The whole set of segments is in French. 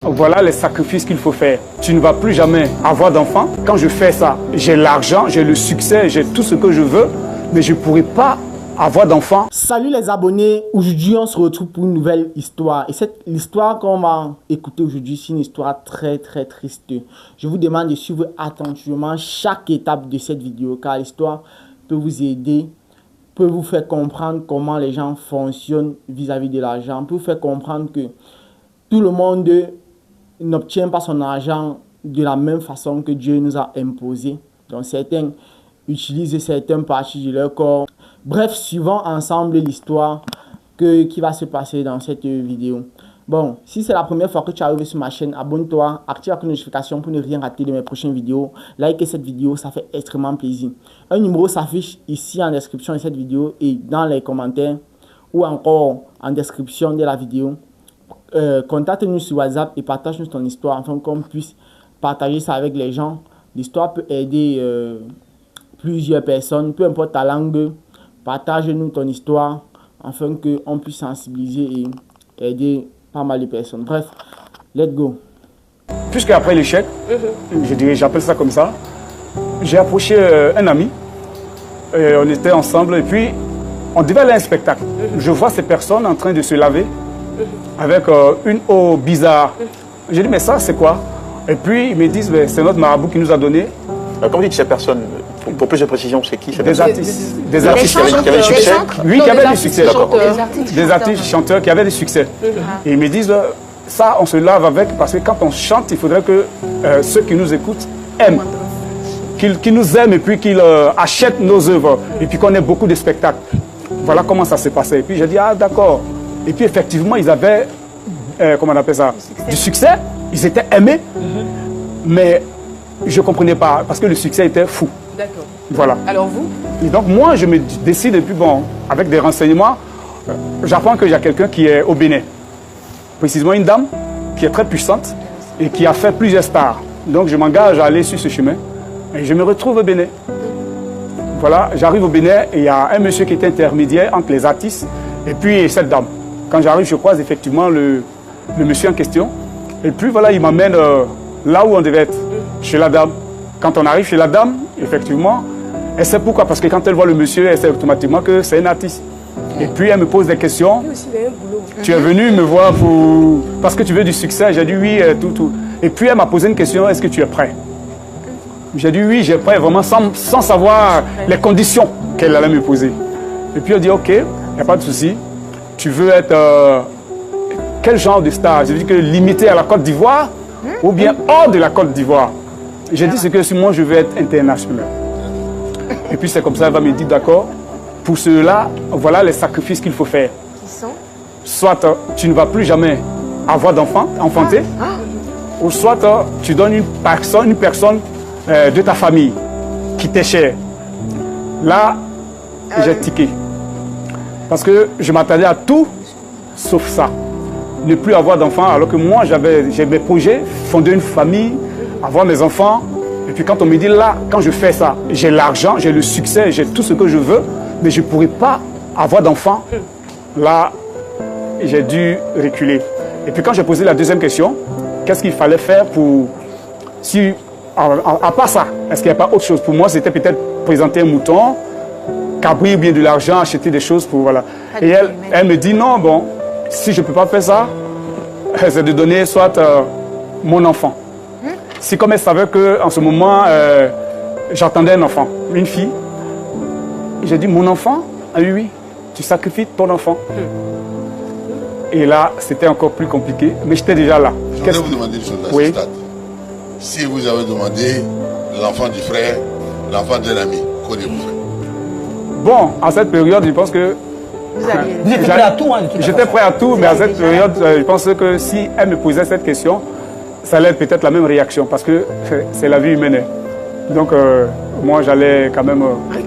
Voilà les sacrifices qu'il faut faire. Tu ne vas plus jamais avoir d'enfant. Quand je fais ça, j'ai l'argent, j'ai le succès, j'ai tout ce que je veux, mais je ne pourrai pas avoir d'enfant. Salut les abonnés, aujourd'hui on se retrouve pour une nouvelle histoire. Et cette histoire qu'on va écouter aujourd'hui, c'est une histoire très triste. Je vous demande de suivre attentivement chaque étape de cette vidéo, car l'histoire peut vous aider, peut vous faire comprendre comment les gens fonctionnent vis-à-vis de l'argent, peut vous faire comprendre que tout le monde n'obtient pas son argent de la même façon que Dieu nous a imposé. Donc certains utilisent certaines parties de leur corps. Bref, suivons ensemble l'histoire qui va se passer dans cette vidéo. Bon, si c'est la première fois que tu arrives sur ma chaîne, abonne-toi, active la notification pour ne rien rater de mes prochaines vidéos. Like cette vidéo, ça fait extrêmement plaisir. Un numéro s'affiche ici en description de cette vidéo et dans les commentaires ou encore en description de la vidéo. Contacte-nous sur WhatsApp et partage-nous ton histoire afin qu'on puisse partager ça avec les gens. L'histoire peut aider plusieurs personnes, peu importe ta langue. Partage-nous ton histoire afin qu'on puisse sensibiliser et aider pas mal de personnes. Bref, let's go. Puisque après l'échec, j'appelle ça comme ça, j'ai approché un ami. On était ensemble et puis on devait aller à un spectacle. Je vois ces personnes en train de se laver avec une eau bizarre. J'ai dit, mais ça, c'est quoi? Et puis, ils me disent, c'est notre marabout qui nous a donné. Quand vous dites ces personnes, pour plus de précision, c'est qui? Des artistes. Des artistes qui avaient du succès? Oui, qui avaient du succès. Des artistes chanteurs qui avaient du succès. Et ils me disent, ça, on se lave avec, parce que quand on chante, il faudrait que ceux qui nous écoutent aiment. Qu'ils nous aiment et puis qu'ils achètent nos œuvres. Et puis qu'on ait beaucoup de spectacles. Voilà comment ça s'est passé. Et puis j'ai dit, ah d'accord. Et puis effectivement, ils avaient, comment on appelle ça, du succès. Ils étaient aimés. Mais je ne comprenais pas, parce que le succès était fou. D'accord. Voilà. Alors vous? Et donc moi, je me décide, et puis bon, avec des renseignements, j'apprends qu'il y a quelqu'un qui est au Bénin. Précisément une dame qui est très puissante et qui a fait plusieurs stars. Donc je m'engage à aller sur ce chemin. Et je me retrouve au Bénin. Voilà, j'arrive au Bénin et il y a un monsieur qui est intermédiaire entre les artistes et puis cette dame. Quand j'arrive, je croise effectivement le monsieur en question. Et puis voilà, il m'amène là où on devait être, chez la dame. Quand on arrive chez la dame, effectivement, elle sait pourquoi. Parce que quand elle voit le monsieur, elle sait automatiquement que c'est un artiste. Et puis elle me pose des questions. Tu es venu me voir parce que tu veux du succès? J'ai dit oui, tout. Et puis elle m'a posé une question, est-ce que tu es prêt? J'ai dit oui, j'ai prêt, vraiment sans savoir les conditions qu'elle allait me poser. Et puis elle dit ok, il n'y a pas de souci. Tu veux être quel genre de star? J'ai dit que limité à la Côte d'Ivoire ou bien hors de la Côte d'Ivoire. J'ai dit c'est que si moi je veux être international. Et puis c'est comme ça, elle va me dire d'accord, pour cela, voilà les sacrifices qu'il faut faire. Qui sont? Soit tu ne vas plus jamais avoir d'enfant, enfanter, ou soit tu donnes une personne de ta famille qui t'est chère. Là, j'ai tiqué. Parce que je m'attendais à tout sauf ça. Ne plus avoir d'enfants, alors que moi, j'ai mes projets, fonder une famille, avoir mes enfants. Et puis quand on me dit là, quand je fais ça, j'ai l'argent, j'ai le succès, j'ai tout ce que je veux, mais je ne pourrai pas avoir d'enfants. Là, j'ai dû reculer. Et puis quand j'ai posé la deuxième question, qu'est-ce qu'il fallait faire pour... Si, à part ça, est-ce qu'il n'y a pas autre chose? Pour moi, c'était peut-être présenter un mouton, cabri ou bien de l'argent, acheter des choses pour... Voilà. Et elle me dit non, bon, si je ne peux pas faire ça, c'est de donner soit mon enfant. Si comme elle savait qu'en ce moment, j'attendais un enfant, une fille, j'ai dit mon enfant? Ah oui, tu sacrifies ton enfant. Et là, c'était encore plus compliqué, mais j'étais déjà là. Je voudrais vous demander une chose à ce stade. Si vous avez demandé l'enfant du frère, l'enfant d'un ami, qu'auriez-vous fait? Bon, à cette période, je pense que... Vous étiez prêt à tout, hein, j'étais prêt à tout, mais à cette période, je pense que si elle me posait cette question, ça allait être peut-être la même réaction, parce que c'est la vie humaine. Donc, moi, j'allais quand même...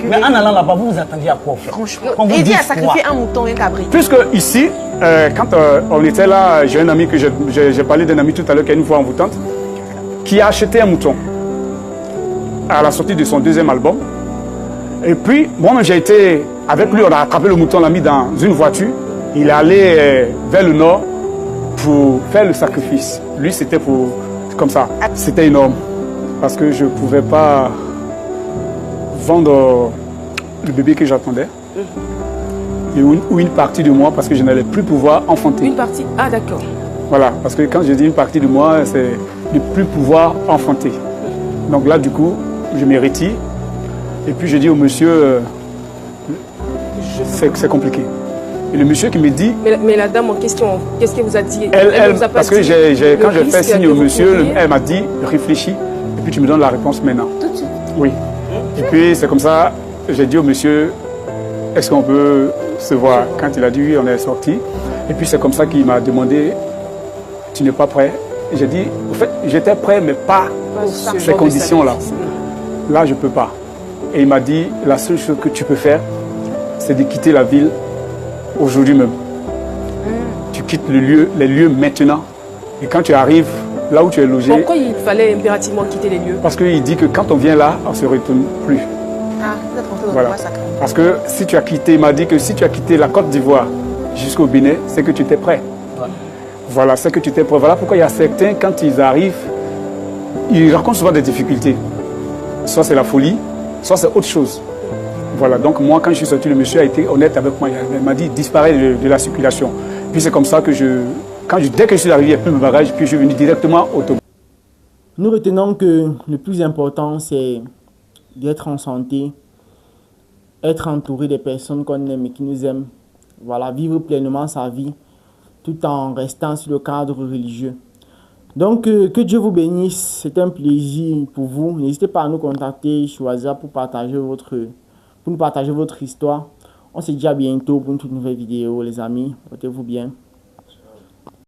Mais en allant là-bas, vous vous attendiez à quoi? Franchement, il dit à sacrifier un mouton et un cabri. Puisque ici, quand on était là, j'ai un ami que j'ai parlé d'un ami tout à l'heure qui a une voix envoûtante, qui a acheté un mouton à la sortie de son deuxième album. Et puis, moi-même, j'ai été avec lui, on a attrapé le mouton, on l'a mis dans une voiture. Il est allé vers le nord pour faire le sacrifice. Lui, c'était comme ça. C'était énorme. Parce que je ne pouvais pas vendre le bébé que j'attendais. Ou une partie de moi, parce que je n'allais plus pouvoir enfanter. Une partie? Ah, d'accord. Voilà, parce que quand je dis une partie de moi, c'est ne plus pouvoir enfanter. Donc là, du coup, je me retire. Et puis je dis au monsieur, c'est compliqué. Et le monsieur qui me dit... Mais la dame en question, qu'est-ce qu'elle vous a dit? Elle vous a pas parce dit que quand j'ai fait signe au monsieur, elle m'a dit, réfléchis, et puis tu me donnes la réponse maintenant. Tout de suite? Oui. Et puis c'est comme ça, j'ai dit au monsieur, est-ce qu'on peut se voir? Quand il a dit oui, on est sorti. Et puis c'est comme ça qu'il m'a demandé, tu n'es pas prêt? Et j'ai dit, en fait, j'étais prêt, mais pas ces conditions-là. Là, je ne peux pas. Et il m'a dit, la seule chose que tu peux faire, c'est de quitter la ville aujourd'hui même. Tu quittes les lieux maintenant. Et quand tu arrives là où tu es logé... Pourquoi il fallait impérativement quitter les lieux? Parce qu'il dit que quand on vient là, on ne se retourne plus. Ah, vous êtes rentré dans voilà. le sacré. Parce que si tu as quitté, il m'a dit que si tu as quitté la Côte d'Ivoire jusqu'au Bénin, c'est que tu étais prêt. Ouais. Voilà, c'est que tu étais prêt. Voilà pourquoi il y a certains, quand ils arrivent, ils rencontrent souvent des difficultés. Soit c'est la folie, soit c'est autre chose. Voilà, donc moi, quand je suis sorti, le monsieur a été honnête avec moi. Il m'a dit, disparaît de la circulation. Puis c'est comme ça que dès que je suis arrivé, il n'y a plus mes bagages, puis je suis venu directement au Togo. Nous retenons que le plus important, c'est d'être en santé, être entouré des personnes qu'on aime et qui nous aiment. Voilà, vivre pleinement sa vie, tout en restant sur le cadre religieux. Donc, que Dieu vous bénisse. C'est un plaisir pour vous. N'hésitez pas à nous contacter, choisir pour nous partager votre histoire. On se dit à bientôt pour une toute nouvelle vidéo, les amis. Portez-vous bien.